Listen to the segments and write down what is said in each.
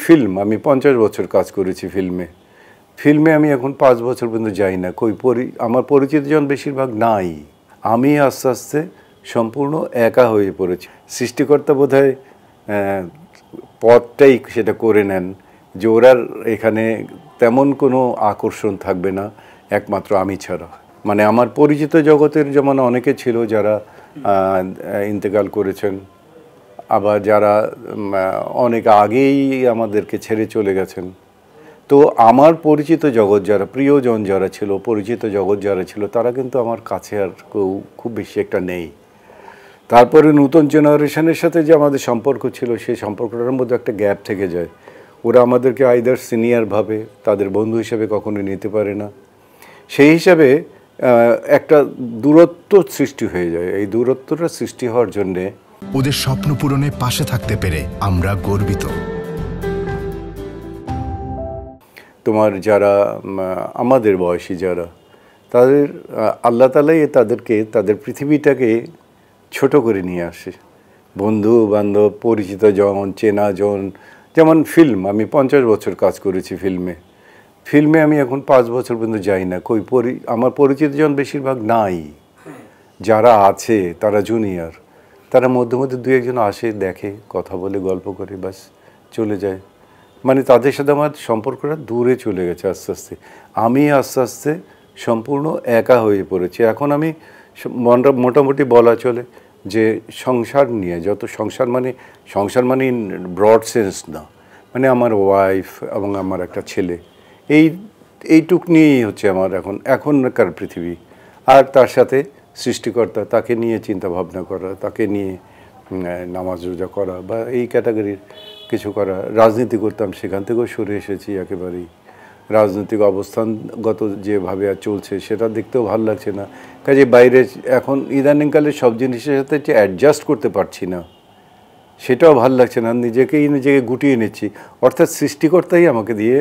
Film আমি 50 বছর কাজ করেছি ফিল্মে আমি এখন 5 বছর পর্যন্ত যাই না। আমার পরিচিতজন বেশিরভাগ নাই। আমি আস্তে আস্তে সম্পূর্ণ একা হয়ে পড়েছি। সৃষ্টিকর্তা বোধহয় পথটাই সেটা করে নেন যে ওরা এখানে তেমন কোনো আকর্ষণ থাকবে না একমাত্র আমি ছাড়া। মানে আমার পরিচিত জগতের যেমন অনেকে ছিল যারা ইন্তেকাল করেছেন, আবার যারা অনেক আগেই আমাদেরকে ছেড়ে চলে গেছেন। তো আমার পরিচিত জগৎ যারা, প্রিয়জন যারা ছিল, পরিচিত জগৎ যারা ছিল, তারা কিন্তু আমার কাছে আর কেউ খুব বেশি একটা নেই। তারপরে নতুন জেনারেশনের সাথে যে আমাদের সম্পর্ক ছিল, সেই সম্পর্কটার মধ্যে একটা গ্যাপ থেকে যায়। ওরা আমাদেরকে আইদার সিনিয়র ভাবে, তাদের বন্ধু হিসেবে কখনোই নিতে পারে না। সেই হিসাবে একটা দূরত্ব সৃষ্টি হয়ে যায়। এই দূরত্বটা সৃষ্টি হওয়ার জন্যে ওদের স্বপ্ন পূরণে পাশে থাকতে পেরে আমরা গর্বিত। তোমার যারা আমাদের বয়সী যারা, তাদের আল্লাহ তাআলাই তাদেরকে তাদের পৃথিবীটাকে ছোট করে নিয়ে আসে। বন্ধু বান্ধব, পরিচিত জন, চেনা জন। যেমন ফিল্ম আমি 50 বছর কাজ করেছি ফিল্মে আমি এখন 5 বছর পর্যন্ত যাই না। আমার পরিচিতজন বেশিরভাগ নাই। যারা আছে তারা জুনিয়র। তারা মধ্যে মধ্যে 2-1 জন আসে, দেখে, কথা বলে, গল্প করে, বাস চলে যায়। মানে তাদের সাথে আমার সম্পর্কটা দূরে চলে গেছে আস্তে আস্তে। আমি আস্তে আস্তে সম্পূর্ণ একা হয়ে পড়েছি। এখন আমি মোটামুটি বলা চলে যে সংসার নিয়ে, যত সংসার মানে ব্রড সেন্স না, মানে আমার ওয়াইফ এবং আমার একটা ছেলে, এইটুক নিয়েই হচ্ছে আমার এখনকার পৃথিবী। আর তার সাথে সৃষ্টিকর্তা, তাকে নিয়ে চিন্তা ভাবনা করা, তাকে নিয়ে নামাজ রোজা করা বা এই ক্যাটাগরির কিছু করা। রাজনীতি করতাম, সেখান থেকেও সরে এসেছি একেবারেই। রাজনৈতিক অবস্থানগত যেভাবে চলছে সেটা দেখতেও ভালো লাগছে না। কাজে বাইরে এখন ইদানিংকালে সব জিনিসের সাথে যে অ্যাডজাস্ট করতে পারছি না, সেটাও ভালো লাগছে না। নিজেকে গুটিয়ে নিচ্ছি, অর্থাৎ সৃষ্টিকর্তাই আমাকে দিয়ে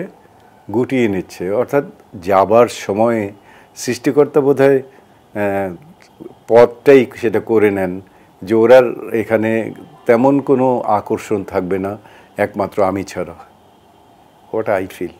গুটিয়ে নিচ্ছে। অর্থাৎ যাবার সময়ে সৃষ্টিকর্তা বোধহয় পথটাই সেটা করে নেন যে ওরা এখানে তেমন কোনো আকর্ষণ থাকবে না একমাত্র আমি ছাড়া। What I feel.